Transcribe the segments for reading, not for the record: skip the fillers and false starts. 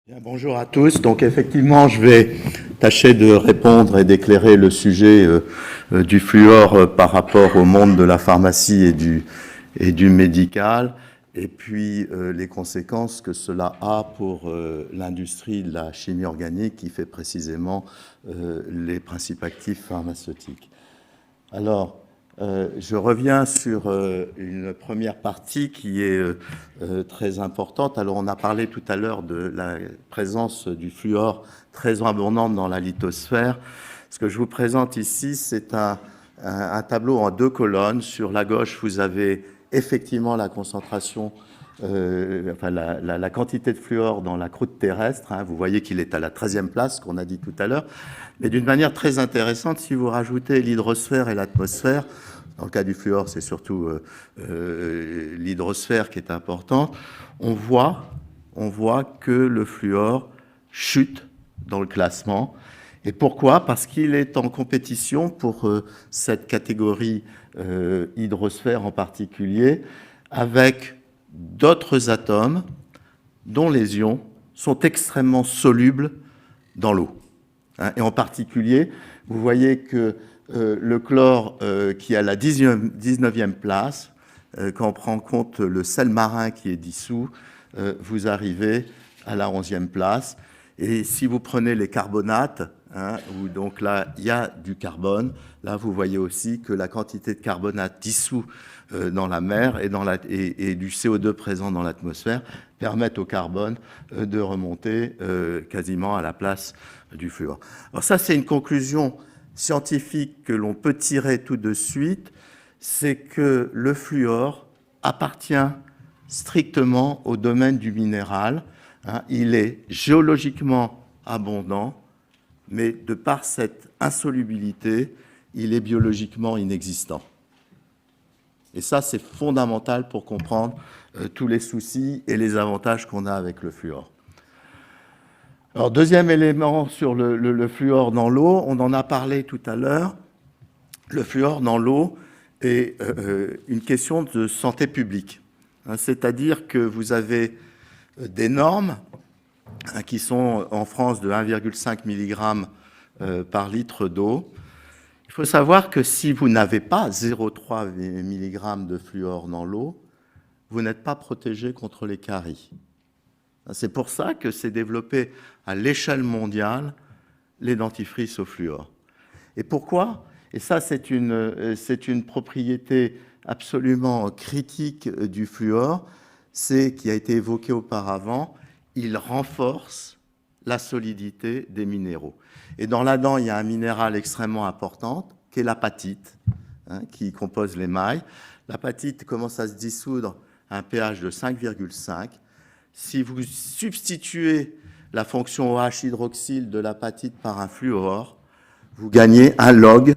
Bien, bonjour à tous. Donc effectivement, je vais tâcher de répondre et d'éclairer le sujet du fluor par rapport au monde de la pharmacie et du médical, et puis les conséquences que cela a pour l'industrie de la chimie organique qui fait précisément les principes actifs pharmaceutiques. Alors, je reviens sur une première partie qui est très importante. Alors, on a parlé tout à l'heure de la présence du fluor très abondante dans la lithosphère. Ce que je vous présente ici, c'est un tableau en deux colonnes. Sur la gauche, vous avez effectivement la concentration, la quantité de fluor dans la croûte terrestre. Hein. Vous voyez qu'il est à la 13e place, qu'on a dit tout à l'heure. Mais d'une manière très intéressante, si vous rajoutez l'hydrosphère et l'atmosphère, dans le cas du fluor, c'est surtout l'hydrosphère qui est importante, on voit que le fluor chute dans le classement. Et pourquoi? Parce qu'il est en compétition pour cette catégorie hydrosphère en particulier, avec d'autres atomes dont les ions sont extrêmement solubles dans l'eau. Et en particulier, vous voyez que le chlore qui est à la 19e place, quand on prend en compte le sel marin qui est dissous, vous arrivez à la 11e place. Et si vous prenez les carbonates, où donc là, il y a du carbone, là, vous voyez aussi que la quantité de carbonate dissous dans la mer et du CO2 présent dans l'atmosphère permettent au carbone de remonter quasiment à la place du fluor. Alors ça, c'est une conclusion scientifique que l'on peut tirer tout de suite, c'est que le fluor appartient strictement au domaine du minéral. Il est géologiquement abondant, mais de par cette insolubilité, il est biologiquement inexistant. Et ça, c'est fondamental pour comprendre tous les soucis et les avantages qu'on a avec le fluor. Alors, deuxième élément sur le fluor dans l'eau, on en a parlé tout à l'heure. Le fluor dans l'eau est une question de santé publique. C'est-à-dire que vous avez des normes qui sont en France de 1,5 mg par litre d'eau. Il faut savoir que si vous n'avez pas 0,3 mg de fluor dans l'eau, vous n'êtes pas protégé contre les caries. C'est pour ça que s'est développé à l'échelle mondiale les dentifrices au fluor. Et pourquoi? Et ça, c'est une propriété absolument critique du fluor, c'est qui a été évoqué auparavant, il renforce la solidité des minéraux. Et dans la dent, il y a un minéral extrêmement important, qui est l'apatite, qui compose l'émail. L'apatite commence à se dissoudre à un pH de 5,5. Si vous substituez la fonction OH hydroxyle de l'apatite par un fluor, vous gagnez un log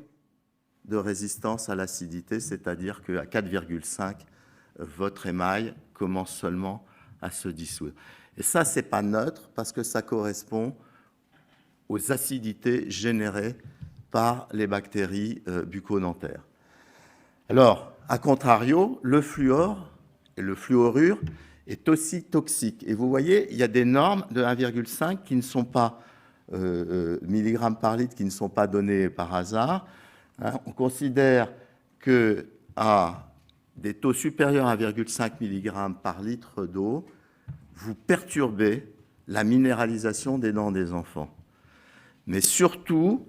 de résistance à l'acidité, c'est-à-dire qu'à 4,5, votre émail commence seulement à se dissoudre. Et ça, ce n'est pas neutre parce que ça correspond aux acidités générées par les bactéries bucco-dentaires. Alors, à contrario, le fluor et le fluorure est aussi toxique. Et vous voyez, il y a des normes de 1,5 qui ne sont pas milligrammes par litre, qui ne sont pas données par hasard. On considère qu'à des taux supérieurs à 1,5 mg par litre d'eau, vous perturbez la minéralisation des dents des enfants. Mais surtout,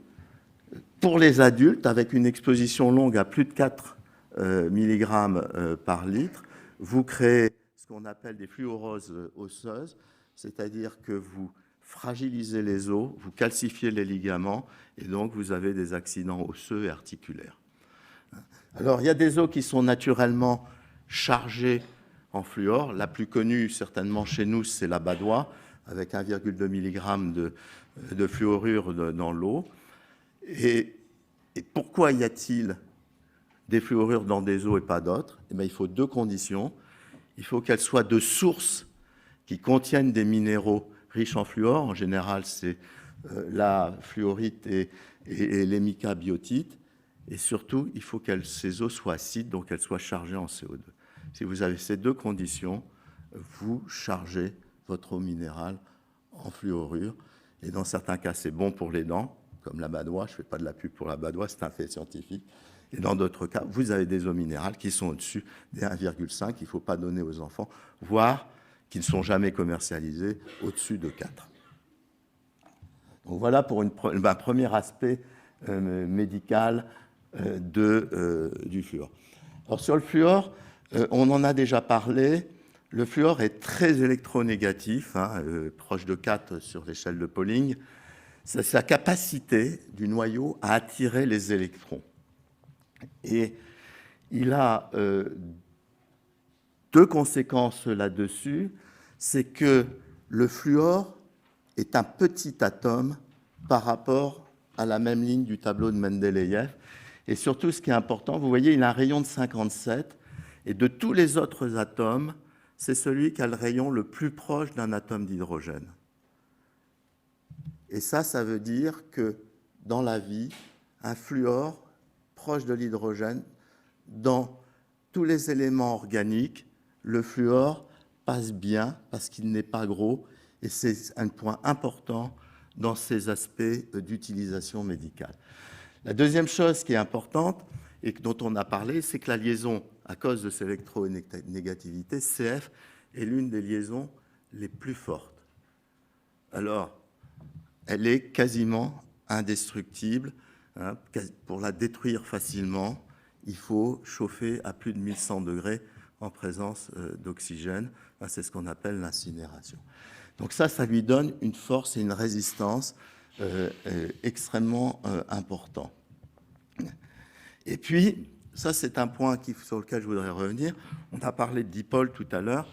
pour les adultes, avec une exposition longue à plus de 4 mg par litre, vous créez ce qu'on appelle des fluoroses osseuses, c'est-à-dire que vous fragilisez les os, vous calcifiez les ligaments, et donc vous avez des accidents osseux et articulaires. Alors, il y a des os qui sont naturellement chargés en fluor. La plus connue, certainement chez nous, c'est la badoie, avec 1,2 mg de fluorure dans l'eau. Et pourquoi y a-t-il des fluorures dans des os et pas d'autres? Eh bien, il faut deux conditions. Il faut qu'elles soient de sources qui contiennent des minéraux riches en fluor. En général, c'est la fluorite et l'emica biotite. Et surtout, il faut que ces eaux soient acides, donc qu'elles soient chargées en CO2. Si vous avez ces deux conditions, vous chargez votre eau minérale en fluorure. Et dans certains cas, c'est bon pour les dents, comme la badoie. Je ne fais pas de la pub pour la badoie, c'est un fait scientifique. Et dans d'autres cas, vous avez des eaux minérales qui sont au-dessus des 1,5 qu'il ne faut pas donner aux enfants, voire qui ne sont jamais commercialisés au-dessus de 4. Donc voilà pour un premier aspect médical du fluor. Alors sur le fluor, on en a déjà parlé. Le fluor est très électronégatif, proche de 4 sur l'échelle de Pauling. C'est sa capacité du noyau à attirer les électrons. Et il a deux conséquences là-dessus. C'est que le fluor est un petit atome par rapport à la même ligne du tableau de Mendeleïev. Et surtout, ce qui est important, vous voyez, il a un rayon de 57. Et de tous les autres atomes, c'est celui qui a le rayon le plus proche d'un atome d'hydrogène. Et ça veut dire que dans la vie, un fluor proche de l'hydrogène, dans tous les éléments organiques, le fluor passe bien parce qu'il n'est pas gros. Et c'est un point important dans ces aspects d'utilisation médicale. La deuxième chose qui est importante et dont on a parlé, c'est que la liaison, à cause de cette électronégativité, CF est l'une des liaisons les plus fortes. Alors, elle est quasiment indestructible. Pour la détruire facilement, il faut chauffer à plus de 1100 degrés en présence d'oxygène. C'est ce qu'on appelle l'incinération. Donc ça lui donne une force et une résistance extrêmement importants. Et puis, ça c'est un point sur lequel je voudrais revenir. On a parlé de dipôle tout à l'heure.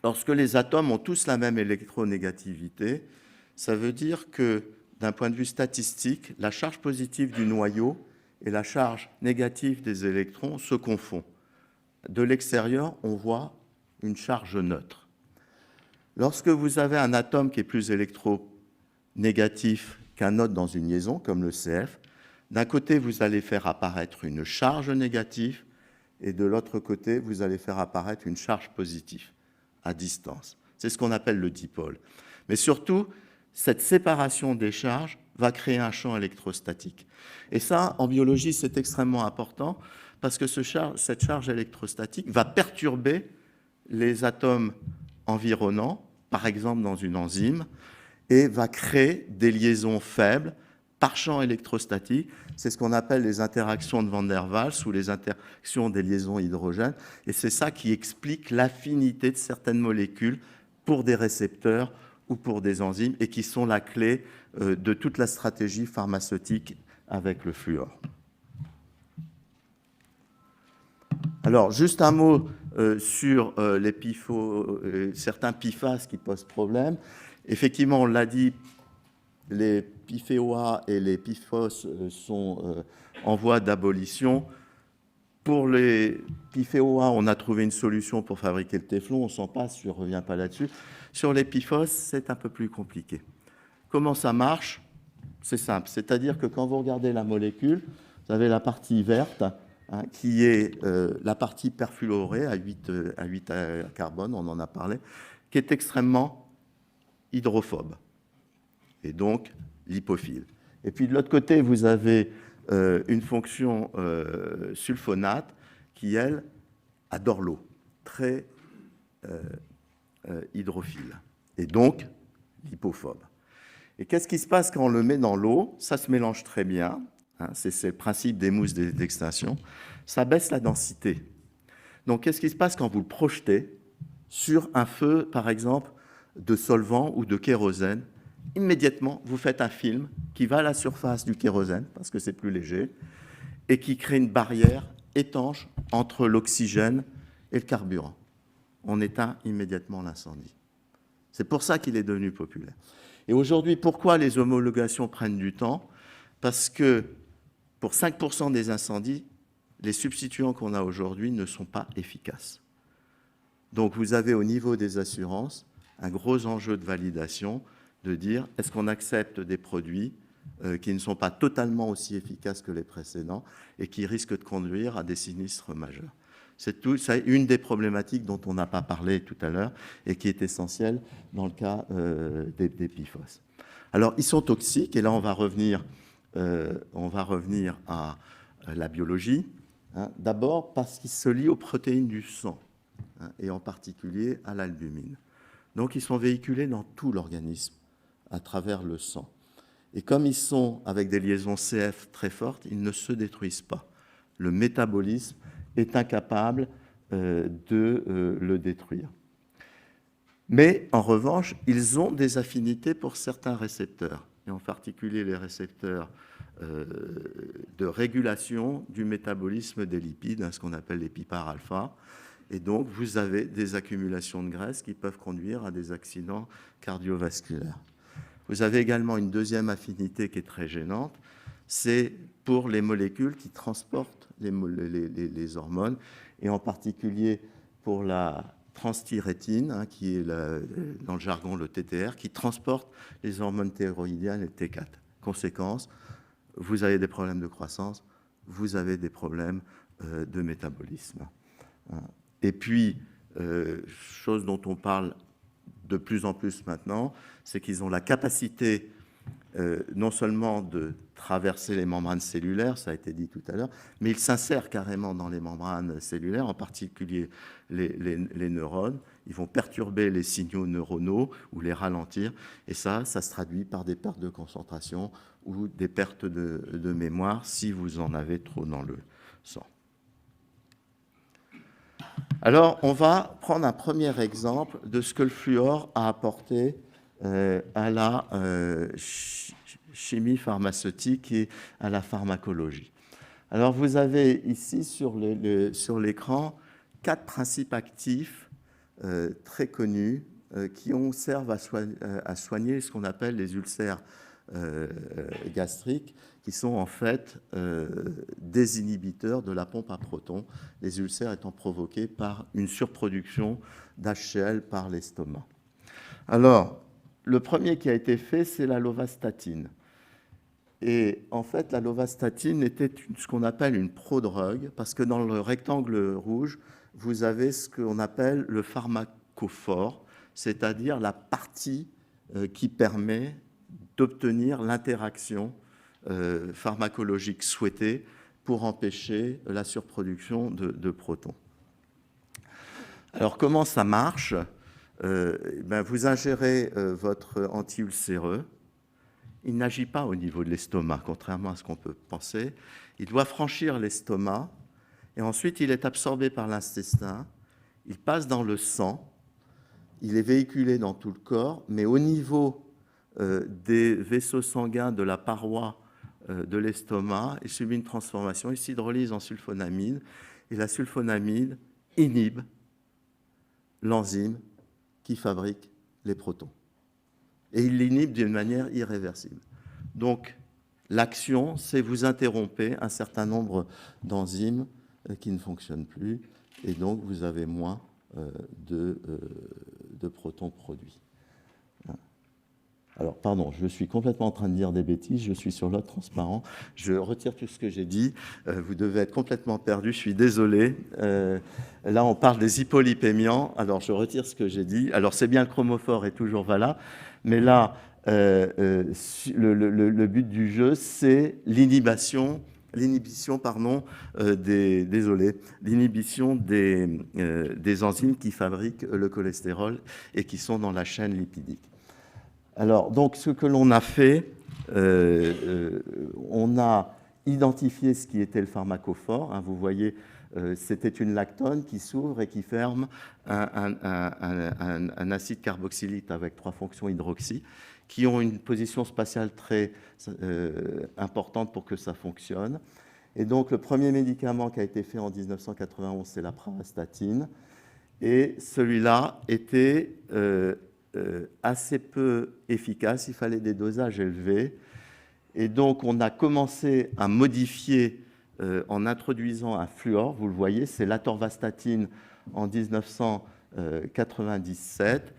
Lorsque les atomes ont tous la même électronégativité, ça veut dire que, d'un point de vue statistique, la charge positive du noyau et la charge négative des électrons se confondent. De l'extérieur, on voit une charge neutre. Lorsque vous avez un atome qui est plus électronégatif qu'un autre dans une liaison, comme le CF, d'un côté, vous allez faire apparaître une charge négative et de l'autre côté, vous allez faire apparaître une charge positive à distance. C'est ce qu'on appelle le dipôle. Mais surtout, cette séparation des charges va créer un champ électrostatique. Et ça, en biologie, c'est extrêmement important parce que cette charge électrostatique va perturber les atomes environnants, par exemple dans une enzyme, et va créer des liaisons faibles par champ électrostatique. C'est ce qu'on appelle les interactions de Van der Waals ou les interactions des liaisons hydrogènes. Et c'est ça qui explique l'affinité de certaines molécules pour des récepteurs ou pour des enzymes et qui sont la clé de toute la stratégie pharmaceutique avec le fluor. Alors, juste un mot sur certains PFAS qui posent problème. Effectivement, on l'a dit, les PFOA et les PFOS sont en voie d'abolition. Pour les PFOA, on a trouvé une solution pour fabriquer le téflon, on s'en passe, je ne reviens pas là-dessus. Sur les PFOS, c'est un peu plus compliqué. Comment ça marche? C'est simple, c'est-à-dire que quand vous regardez la molécule, vous avez la partie verte, qui est la partie perfluorée à 8 carbone, on en a parlé, qui est extrêmement hydrophobe, et donc lipophile. Et puis de l'autre côté, vous avez une fonction sulfonate qui, elle, adore l'eau, très hydrophile, et donc lipophobe. Et qu'est-ce qui se passe quand on le met dans l'eau? Ça se mélange très bien, c'est le principe des mousses d'extinction, ça baisse la densité. Donc qu'est-ce qui se passe quand vous le projetez sur un feu, par exemple, de solvant ou de kérosène? Immédiatement, vous faites un film qui va à la surface du kérosène, parce que c'est plus léger, et qui crée une barrière étanche entre l'oxygène et le carburant. On éteint immédiatement l'incendie. C'est pour ça qu'il est devenu populaire. Et aujourd'hui, pourquoi les homologations prennent du temps? Parce que pour 5% des incendies, les substituants qu'on a aujourd'hui ne sont pas efficaces. Donc vous avez au niveau des assurances un gros enjeu de validation, de dire est-ce qu'on accepte des produits qui ne sont pas totalement aussi efficaces que les précédents et qui risquent de conduire à des sinistres majeurs. C'est une des problématiques dont on n'a pas parlé tout à l'heure et qui est essentielle dans le cas des PFOS. Alors, ils sont toxiques, et là, on va revenir à la biologie. Hein. D'abord, parce qu'ils se lient aux protéines du sang, hein, et en particulier à l'albumine. Donc, ils sont véhiculés dans tout l'organisme, à travers le sang. Et comme ils sont avec des liaisons CF très fortes, ils ne se détruisent pas. Le métabolisme est incapable de le détruire. Mais en revanche, ils ont des affinités pour certains récepteurs, et en particulier les récepteurs de régulation du métabolisme des lipides, hein, ce qu'on appelle les PPAR alpha. Et donc, vous avez des accumulations de graisse qui peuvent conduire à des accidents cardiovasculaires. Vous avez également une deuxième affinité qui est très gênante, c'est pour les molécules qui transportent les hormones, et en particulier pour la transthyrétine, hein, qui est dans le jargon le TTR, qui transporte les hormones thyroïdiennes et T4. Conséquence, vous avez des problèmes de croissance, vous avez des problèmes de métabolisme. Et puis, chose dont on parle de plus en plus maintenant, c'est qu'ils ont la capacité non seulement de traverser les membranes cellulaires, ça a été dit tout à l'heure, mais ils s'insèrent carrément dans les membranes cellulaires, en particulier les neurones. Ils vont perturber les signaux neuronaux ou les ralentir, et ça se traduit par des pertes de concentration ou des pertes de mémoire si vous en avez trop dans le sang. Alors, on va prendre un premier exemple de ce que le fluor a apporté à la chimie pharmaceutique et à la pharmacologie. Alors, vous avez ici sur l'écran 4 principes actifs très connus qui servent à soigner ce qu'on appelle les ulcères gastriques, qui sont en fait des inhibiteurs de la pompe à protons, les ulcères étant provoqués par une surproduction d'HCl par l'estomac. Alors, le premier qui a été fait, c'est la lovastatine. Et en fait, la lovastatine était ce qu'on appelle une prodrogue, parce que dans le rectangle rouge, vous avez ce qu'on appelle le pharmacophore, c'est-à-dire la partie qui permet d'obtenir l'interaction pharmacologique souhaitée pour empêcher la surproduction de protons. Alors, comment ça marche ? Vous ingérez votre anti-ulcéreux. Il n'agit pas au niveau de l'estomac, contrairement à ce qu'on peut penser. Il doit franchir l'estomac, et ensuite il est absorbé par l'intestin, il passe dans le sang, il est véhiculé dans tout le corps, mais au niveau des vaisseaux sanguins de la paroi de l'estomac, il subit une transformation, il s'hydrolyse en sulfonamide, et la sulfonamide inhibe l'enzyme qui fabrique les protons. Et il l'inhibe d'une manière irréversible. Donc, l'action, c'est vous interrompez un certain nombre d'enzymes qui ne fonctionnent plus, et donc vous avez moins de protons produits. Alors, pardon, je suis complètement en train de dire des bêtises, je suis sur l'autre transparent, je retire tout ce que j'ai dit, vous devez être complètement perdu, je suis désolé. Là, on parle des hypolipémiants, alors je retire ce que j'ai dit. Alors, c'est bien, le chromophore est toujours valable, mais là, le but du jeu, c'est l'inhibition des enzymes qui fabriquent le cholestérol et qui sont dans la chaîne lipidique. Alors, donc, ce que l'on a fait, on a identifié ce qui était le pharmacophore. Hein, vous voyez, c'était une lactone qui s'ouvre et qui ferme un acide carboxylique avec 3 fonctions hydroxy, qui ont une position spatiale très importante pour que ça fonctionne. Et donc, le premier médicament qui a été fait en 1991, c'est la pravastatine. Et celui-là était assez peu efficace, il fallait des dosages élevés. Et donc, on a commencé à modifier en introduisant un fluor. Vous le voyez, c'est l'atorvastatine en 1997.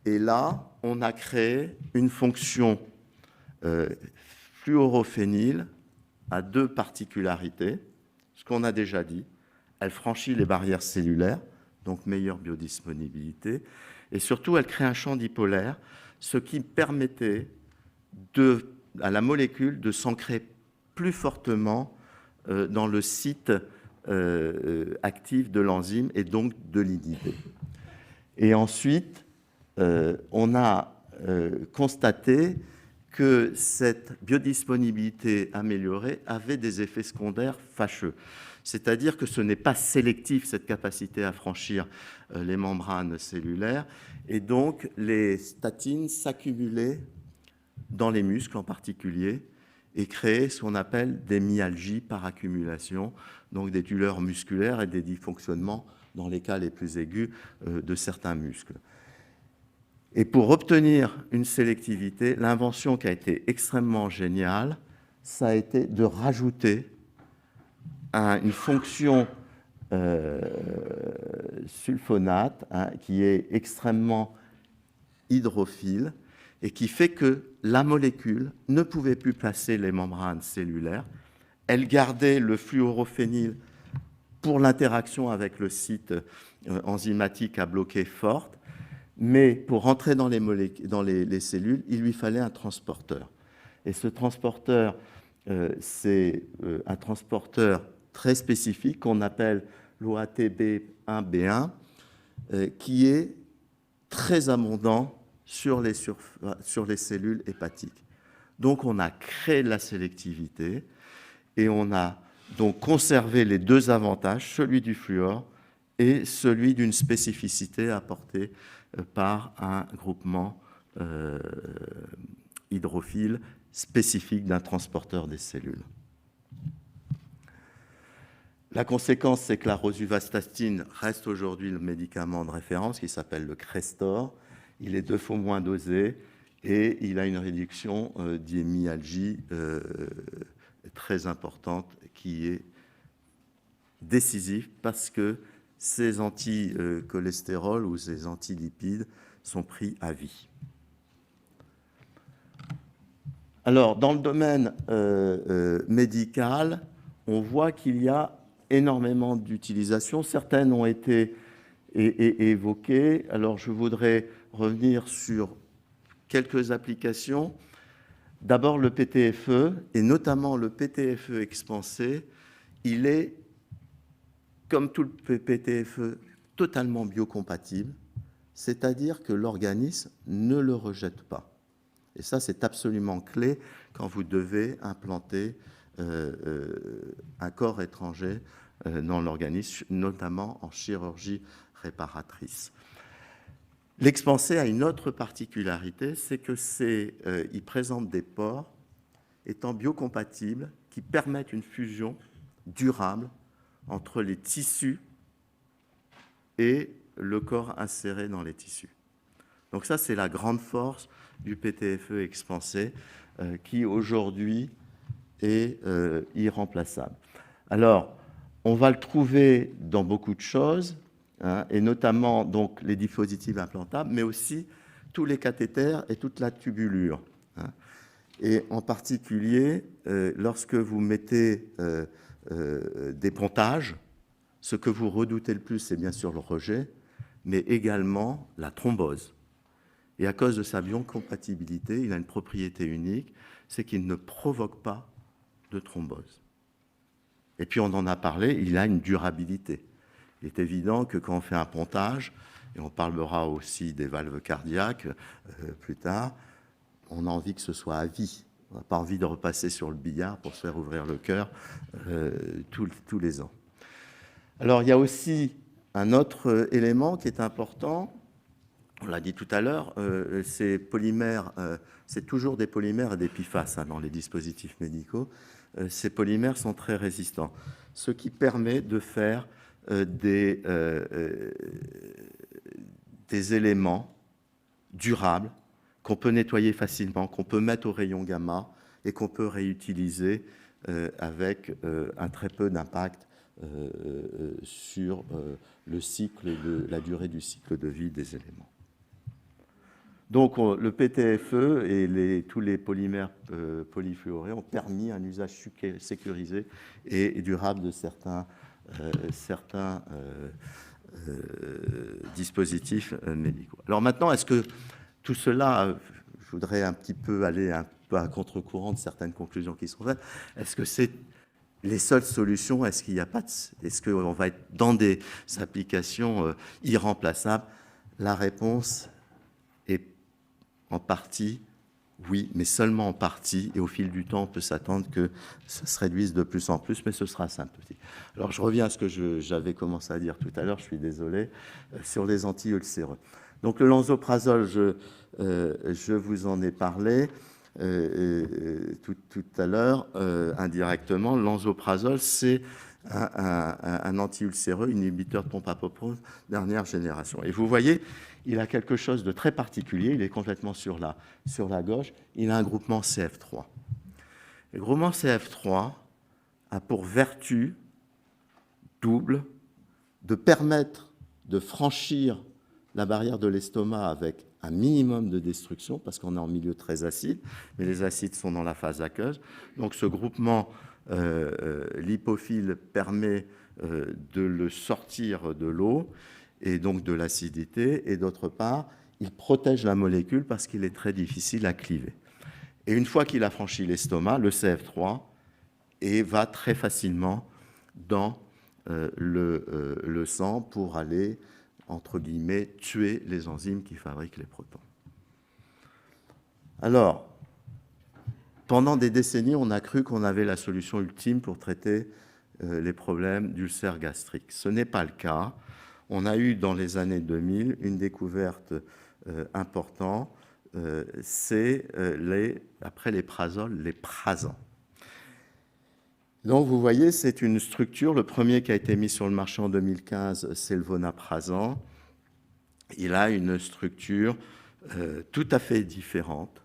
Et là, on a créé une fonction fluorophényle à 2 particularités, ce qu'on a déjà dit. elle franchit les barrières cellulaires, donc meilleure biodisponibilité, et surtout, elle crée un champ dipolaire, ce qui permettait à la molécule de s'ancrer plus fortement dans le site actif de l'enzyme et donc de l'inhiber. Et ensuite, on a constaté que cette biodisponibilité améliorée avait des effets secondaires fâcheux. C'est-à-dire que ce n'est pas sélectif, cette capacité à franchir les membranes cellulaires, et donc les statines s'accumulaient dans les muscles en particulier, et créaient ce qu'on appelle des myalgies par accumulation, donc des douleurs musculaires et des dysfonctionnements, dans les cas les plus aigus, de certains muscles. Et pour obtenir une sélectivité, l'invention qui a été extrêmement géniale, ça a été de rajouter une fonction sulfonate qui est extrêmement hydrophile et qui fait que la molécule ne pouvait plus passer les membranes cellulaires. Elle gardait le fluorophényl pour l'interaction avec le site enzymatique à bloquer forte, mais pour rentrer dans les cellules, il lui fallait un transporteur. Et ce transporteur, c'est un transporteur très spécifique qu'on appelle l'OATB1B1, qui est très abondant sur les cellules hépatiques. Donc on a créé la sélectivité et on a donc conservé les deux avantages, celui du fluor et celui d'une spécificité apportée par un groupement hydrophile spécifique d'un transporteur des cellules. La conséquence, c'est que la rosuvastatine reste aujourd'hui le médicament de référence qui s'appelle le Crestor. Il est 2 fois moins dosé et il a une réduction des myalgies très importante qui est décisive parce que ces anti-cholestérol ou ces antilipides sont pris à vie. Alors, dans le domaine médical, on voit qu'il y a énormément d'utilisations. Certaines ont été évoquées. Alors, je voudrais revenir sur quelques applications. D'abord, le PTFE, et notamment le PTFE expansé, il est, comme tout le PTFE, totalement biocompatible, c'est-à-dire que l'organisme ne le rejette pas. Et ça, c'est absolument clé quand vous devez implanter un corps étranger dans l'organisme, notamment en chirurgie réparatrice. L'expansé a une autre particularité, c'est qu'il présente des pores étant biocompatibles qui permettent une fusion durable entre les tissus et le corps inséré dans les tissus. Donc ça, c'est la grande force du PTFE expansé qui aujourd'hui est irremplaçable. Alors, on va le trouver dans beaucoup de choses, et notamment donc, les dispositifs implantables, mais aussi tous les cathéters et toute la tubulure. Et en particulier, lorsque vous mettez des pontages, ce que vous redoutez le plus, c'est bien sûr le rejet, mais également la thrombose. Et à cause de sa biocompatibilité, il a une propriété unique, c'est qu'il ne provoque pas de thrombose. Et puis on en a parlé, il a une durabilité. Il est évident que quand on fait un pontage, et on parlera aussi des valves cardiaques plus tard, on a envie que ce soit à vie. On n'a pas envie de repasser sur le billard pour se faire ouvrir le cœur tous les ans. Alors il y a aussi un autre élément qui est important, on l'a dit tout à l'heure, ces polymères, c'est toujours des polymères et des PFAS dans les dispositifs médicaux. Ces polymères sont très résistants, ce qui permet de faire des éléments durables qu'on peut nettoyer facilement, qu'on peut mettre au rayon gamma et qu'on peut réutiliser avec un très peu d'impact sur le cycle, la durée du cycle de vie des éléments. Donc le PTFE et tous les polymères polyfluorés ont permis un usage sécurisé et durable de certains certains dispositifs médicaux. Alors maintenant, est-ce que tout cela, je voudrais un petit peu aller un peu à contre-courant de certaines conclusions qui sont faites, est-ce que c'est les seules solutions? Est-ce qu'il n'y a pas est-ce qu'on va être dans des applications irremplaçables? La réponse est en partie oui, mais seulement en partie, et au fil du temps, on peut s'attendre que ça se réduise de plus en plus, mais ce sera symptomatique. Alors, je reviens à ce que j'avais commencé à dire tout à l'heure, je suis désolé, sur les anti-ulcéreux. Donc, le lansoprazole, je vous en ai parlé tout à l'heure, indirectement. Le lansoprazole, c'est un anti-ulcéreux, inhibiteur de pompe à proton dernière génération. Et vous voyez, il a quelque chose de très particulier, il est complètement sur la gauche, il a un groupement CF3. Le groupement CF3 a pour vertu double de permettre de franchir la barrière de l'estomac avec un minimum de destruction, parce qu'on est en milieu très acide, mais les acides sont dans la phase aqueuse. Donc ce groupement lipophile permet de le sortir de l'eau, et donc de l'acidité, et d'autre part, il protège la molécule parce qu'il est très difficile à cliver. Et une fois qu'il a franchi l'estomac, le CF3 va très facilement dans le sang pour aller, entre guillemets, tuer les enzymes qui fabriquent les protons. Alors, pendant des décennies, on a cru qu'on avait la solution ultime pour traiter les problèmes d'ulcères gastriques. Ce n'est pas le cas. On a eu dans les années 2000 une découverte importante, c'est après les prazoles, les prasans. Donc vous voyez, c'est une structure. Le premier qui a été mis sur le marché en 2015, c'est le vonaprazan. Il a une structure tout à fait différente.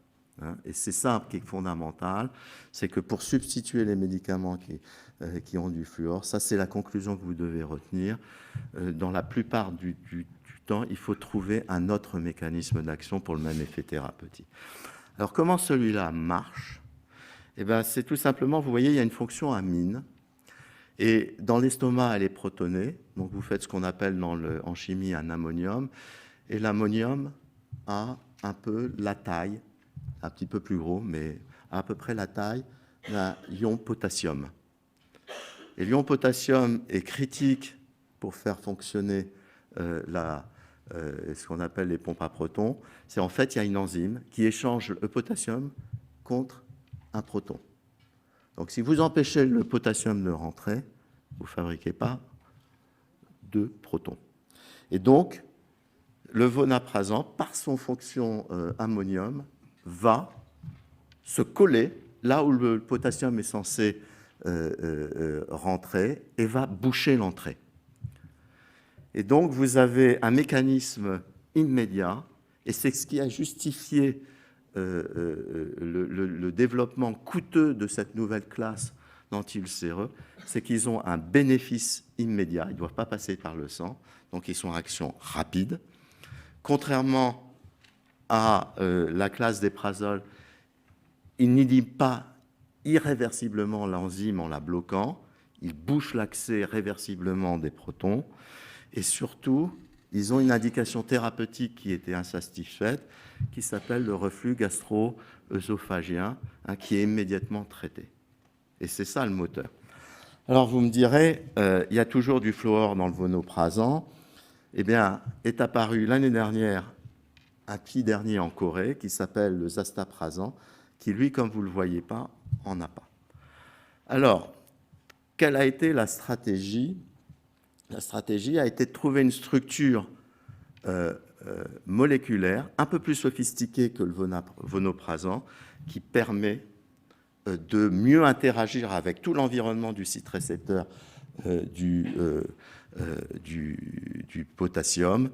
Et c'est ça qui est fondamental, c'est que pour substituer les médicaments qui ont du fluor, ça c'est la conclusion que vous devez retenir, dans la plupart du temps, il faut trouver un autre mécanisme d'action pour le même effet thérapeutique. Alors comment celui-là marche? Eh bien, c'est tout simplement, vous voyez, il y a une fonction amine, et dans l'estomac, elle est protonée, donc vous faites ce qu'on appelle en chimie un ammonium, et l'ammonium a un peu la taille, un petit peu plus gros, mais à peu près la taille d'un ion potassium. Et l'ion potassium est critique pour faire fonctionner ce qu'on appelle les pompes à protons. C'est en fait, il y a une enzyme qui échange le potassium contre un proton. Donc, si vous empêchez le potassium de rentrer, vous ne fabriquez pas de protons. Et donc, le vonaprazan, par son fonction ammonium, va se coller là où le potassium est censé rentrer et va boucher l'entrée. Et donc, vous avez un mécanisme immédiat, et c'est ce qui a justifié le développement coûteux de cette nouvelle classe d'anti-ulcéreux, c'est qu'ils ont un bénéfice immédiat, ils ne doivent pas passer par le sang, donc ils sont en action rapide. Contrairement à la classe des prazoles, ils n'inhibent pas irréversiblement l'enzyme en la bloquant, ils bouchent l'accès réversiblement des protons, et surtout, ils ont une indication thérapeutique qui était insatisfaite, qui s'appelle le reflux gastro-œsophagien, qui est immédiatement traité. Et c'est ça le moteur. Alors vous me direz, il y a toujours du fluor dans le vonoprazan. Eh bien, est apparu l'année dernière un petit dernier en Corée qui s'appelle le zastaprazan, qui lui, comme vous ne le voyez pas, en a pas. Alors, quelle a été la stratégie? La stratégie a été de trouver une structure moléculaire un peu plus sophistiquée que le vonoprazan qui permet de mieux interagir avec tout l'environnement du site récepteur du potassium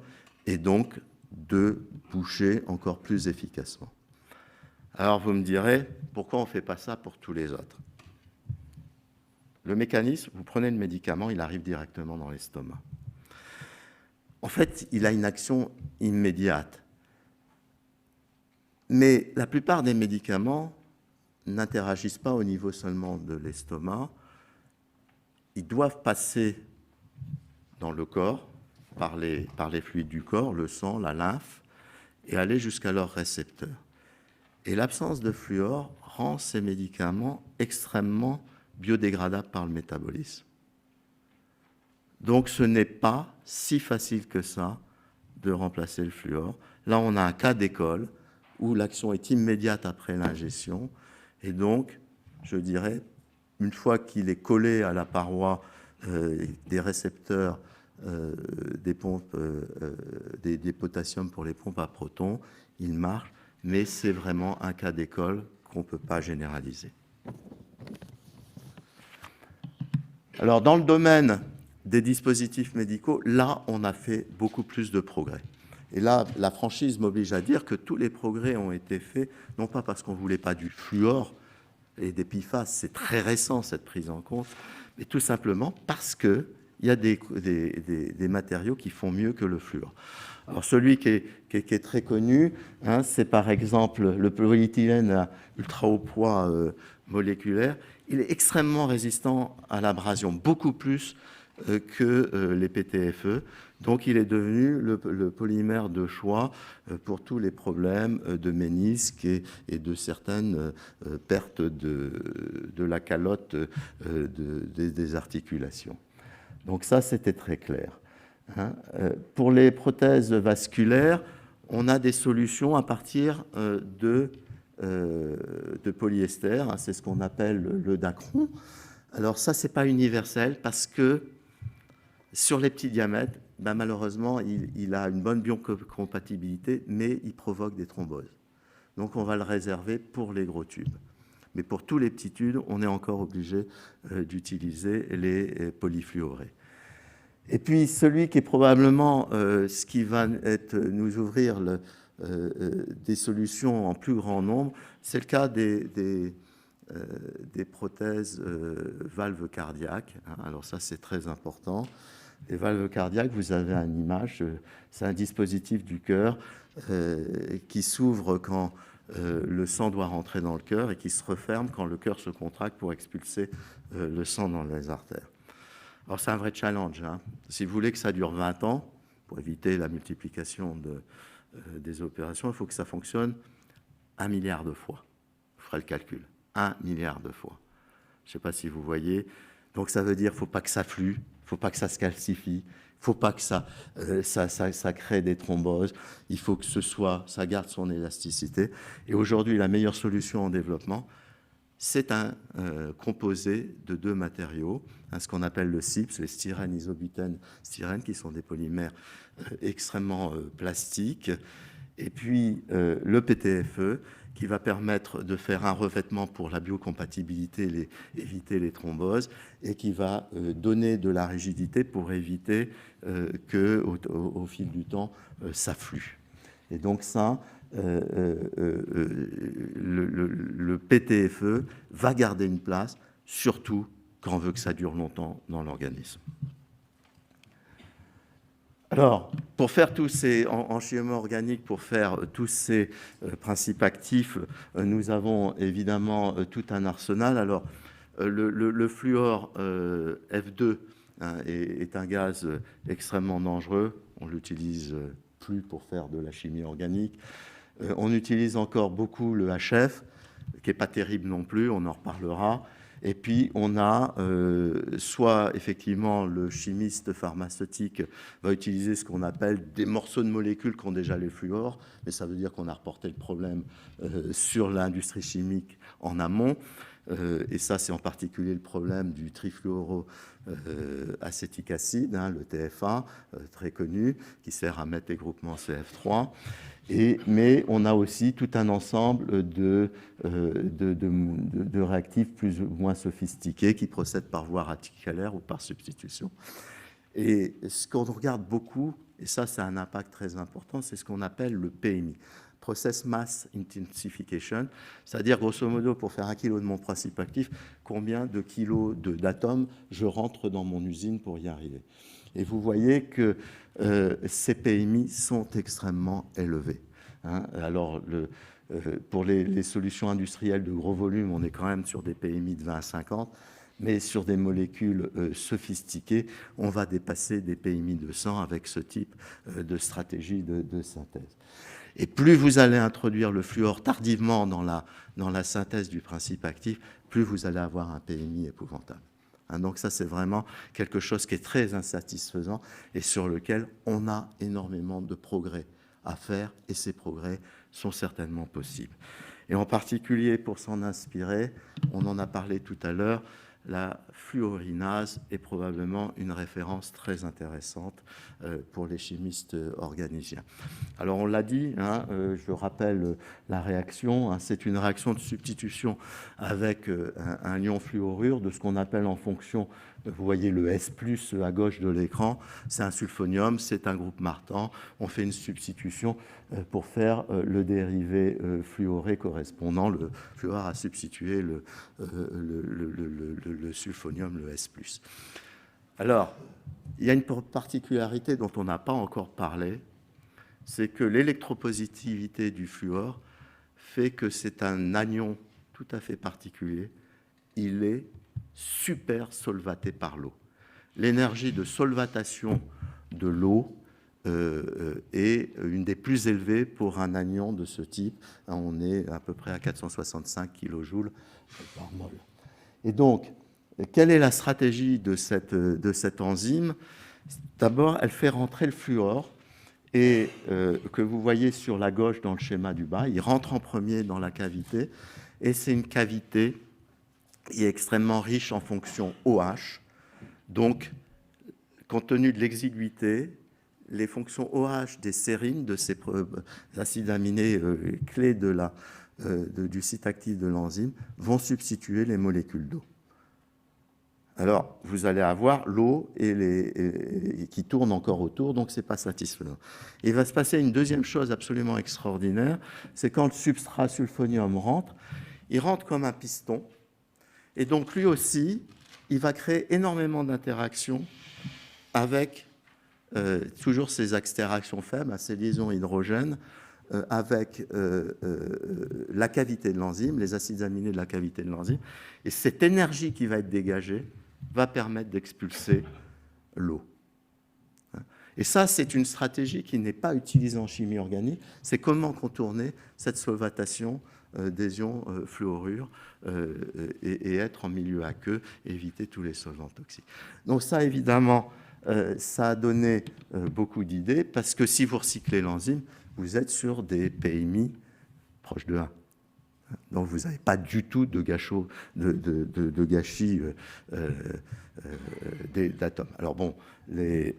et donc de boucher encore plus efficacement. Alors vous me direz, pourquoi on ne fait pas ça pour tous les autres? Le mécanisme, vous prenez le médicament, il arrive directement dans l'estomac. En fait, il a une action immédiate. Mais la plupart des médicaments n'interagissent pas au niveau seulement de l'estomac. Ils doivent passer dans le corps, par les fluides du corps, le sang, la lymphe, et aller jusqu'à leurs récepteurs. Et l'absence de fluor rend ces médicaments extrêmement biodégradables par le métabolisme. Donc ce n'est pas si facile que ça de remplacer le fluor. Là, on a un cas d'école où l'action est immédiate après l'ingestion, et donc, je dirais, une fois qu'il est collé à la paroi des récepteurs des pompes, des potassiums pour les pompes à protons, il marche, mais c'est vraiment un cas d'école qu'on ne peut pas généraliser. Alors, dans le domaine des dispositifs médicaux, là, on a fait beaucoup plus de progrès. Et là, la franchise m'oblige à dire que tous les progrès ont été faits, non pas parce qu'on ne voulait pas du fluor et des PFAS, c'est très récent cette prise en compte, mais tout simplement parce qu'il y a des matériaux qui font mieux que le fluor. Alors celui qui est très connu, hein, c'est par exemple le polyéthylène à ultra haut poids moléculaire. Il est extrêmement résistant à l'abrasion, beaucoup plus que les PTFE. Donc il est devenu le polymère de choix pour tous les problèmes de ménisque et de certaines pertes de la calotte des articulations. Donc ça, c'était très clair. Hein. Pour les prothèses vasculaires, on a des solutions à partir de polyester, hein, c'est ce qu'on appelle le Dacron. Alors ça, c'est pas universel parce que sur les petits diamètres, ben malheureusement, il a une bonne biocompatibilité, mais il provoque des thromboses. Donc on va le réserver pour les gros tubes. Mais pour tous les petits tubes, on est encore obligé d'utiliser les polyfluorés. Et puis celui qui est probablement ce qui va nous ouvrir des solutions en plus grand nombre, c'est le cas des prothèses valves cardiaques. Alors ça, c'est très important. Les valves cardiaques, vous avez une image, c'est un dispositif du cœur qui s'ouvre quand le sang doit rentrer dans le cœur et qui se referme quand le cœur se contracte pour expulser le sang dans les artères. Alors c'est un vrai challenge. Hein. Si vous voulez que ça dure 20 ans, pour éviter la multiplication des opérations, il faut que ça fonctionne 1 milliard de fois. Je ferai le calcul. 1 milliard de fois. Je ne sais pas si vous voyez. Donc ça veut dire qu'il ne faut pas que ça flue, il ne faut pas que ça se calcifie, il ne faut pas que ça crée des thromboses, il faut que ça garde son élasticité. Et aujourd'hui, la meilleure solution en développement, c'est un composé de 2 matériaux, hein, ce qu'on appelle le CIPS, les styrène, isobutène, styrène, qui sont des polymères extrêmement plastiques, et puis le PTFE, qui va permettre de faire un revêtement pour la biocompatibilité, éviter les thromboses, et qui va donner de la rigidité pour éviter qu'au fil du temps, ça flue. Et donc ça, le PTFE va garder une place, surtout quand on veut que ça dure longtemps dans l'organisme. Alors, pour faire tous ces, en chimie organique, pour faire tous ces principes actifs, nous avons évidemment tout un arsenal. Alors, le fluor F2 hein, est un gaz extrêmement dangereux. On l'utilise plus pour faire de la chimie organique. On utilise encore beaucoup le HF, qui n'est pas terrible non plus, on en reparlera. Et puis, on a soit, effectivement, le chimiste pharmaceutique va utiliser ce qu'on appelle des morceaux de molécules qui ont déjà les fluors, mais ça veut dire qu'on a reporté le problème sur l'industrie chimique en amont. Et ça, c'est en particulier le problème du trifluoroacétique acide, hein, le TFA, très connu, qui sert à mettre les groupements CF3. Mais on a aussi tout un ensemble de réactifs plus ou moins sophistiqués qui procèdent par voie radicalaire ou par substitution. Et ce qu'on regarde beaucoup, et ça, c'est un impact très important, c'est ce qu'on appelle le PMI, Process Mass Intensification, c'est-à-dire, grosso modo, pour faire 1 kilo de mon principe actif, combien de kilos d'atomes je rentre dans mon usine pour y arriver. Et vous voyez que ces PMI sont extrêmement élevés. Hein. Alors, pour les solutions industrielles de gros volume, on est quand même sur des PMI de 20 à 50, mais sur des molécules sophistiquées, on va dépasser des PMI 200 avec ce type de stratégie de synthèse. Et plus vous allez introduire le fluor tardivement dans la synthèse du principe actif, plus vous allez avoir un PMI épouvantable. Donc ça, c'est vraiment quelque chose qui est très insatisfaisant et sur lequel on a énormément de progrès à faire, et ces progrès sont certainement possibles. Et en particulier, pour s'en inspirer, on en a parlé tout à l'heure, la fluorinase est probablement une référence très intéressante pour les chimistes organisiens. Alors on l'a dit, je rappelle la réaction, c'est une réaction de substitution avec un ion fluorure de ce qu'on appelle en fonction, vous voyez le S+, à gauche de l'écran, c'est un sulfonium, c'est un groupe martan, on fait une substitution pour faire le dérivé fluoré correspondant. Le fluor a substitué le sulfonium, le S+. Alors, il y a une particularité dont on n'a pas encore parlé, c'est que l'électropositivité du fluor fait que c'est un anion tout à fait particulier. Il est super solvaté par l'eau. L'énergie de solvatation de l'eau est une des plus élevées pour un anion de ce type. On est à peu près à 465 kJ par mol. Et donc, quelle est la stratégie de cette enzyme? D'abord, elle fait rentrer le fluor, et que vous voyez sur la gauche dans le schéma du bas. Il rentre en premier dans la cavité, et c'est une cavité qui est extrêmement riche en fonctions OH. Donc, compte tenu de l'exiguïté, les fonctions OH des sérines, de ces acides aminés clés du site actif de l'enzyme, vont substituer les molécules d'eau. Alors, vous allez avoir l'eau qui tourne encore autour, donc ce n'est pas satisfaisant. Il va se passer une deuxième chose absolument extraordinaire, c'est quand le substrat sulfonium rentre, il rentre comme un piston, et donc lui aussi, il va créer énormément d'interactions avec toujours ces interaction faible, ces liaisons hydrogènes, avec la cavité de l'enzyme, les acides aminés de la cavité de l'enzyme, et cette énergie qui va être dégagée va permettre d'expulser l'eau. Et ça, c'est une stratégie qui n'est pas utilisée en chimie organique, c'est comment contourner cette solvatation des ions fluorure et être en milieu aqueux, et éviter tous les solvants toxiques. Donc ça, évidemment, ça a donné beaucoup d'idées, parce que si vous recyclez l'enzyme, vous êtes sur des PMI proches de 1. Donc vous n'avez pas du tout de gâchis d'atomes. Alors bon, les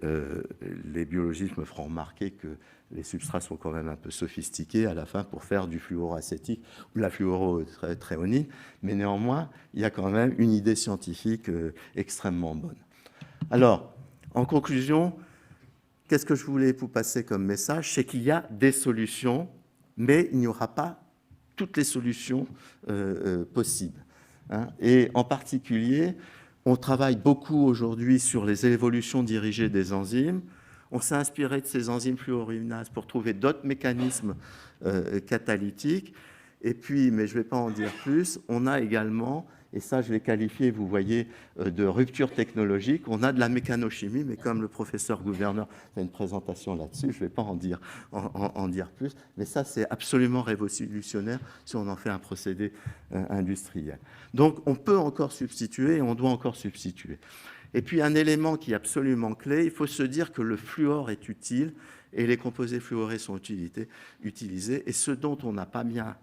biologistes me feront remarquer que les substrats sont quand même un peu sophistiqués à la fin pour faire du fluoroacétique ou de la fluorotréonine, mais néanmoins, il y a quand même une idée scientifique extrêmement bonne. Alors, en conclusion, qu'est-ce que je voulais vous passer comme message? C'est qu'il y a des solutions, mais il n'y aura pas toutes les solutions possibles. Et en particulier, on travaille beaucoup aujourd'hui sur les évolutions dirigées des enzymes. On s'est inspiré de ces enzymes fluorinases pour trouver d'autres mécanismes catalytiques. Et puis, mais je ne vais pas en dire plus, on a également, et ça je l'ai qualifié, vous voyez, de rupture technologique, on a de la mécanochimie, mais comme le professeur Gouverneur fait une présentation là-dessus, je ne vais pas en dire plus, mais ça c'est absolument révolutionnaire si on en fait un procédé industriel. Donc on peut encore substituer et on doit encore substituer. Et puis un élément qui est absolument clé, il faut se dire que le fluor est utile et les composés fluorés sont utilisés, et ce dont on n'a pas bien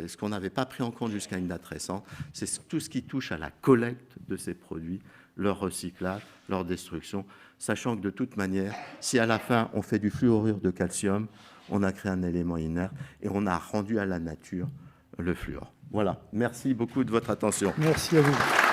ce qu'on n'avait pas pris en compte jusqu'à une date récente, c'est tout ce qui touche à la collecte de ces produits, leur recyclage, leur destruction, sachant que de toute manière, si à la fin on fait du fluorure de calcium, on a créé un élément inerte et on a rendu à la nature le fluor. Voilà, merci beaucoup de votre attention. Merci à vous.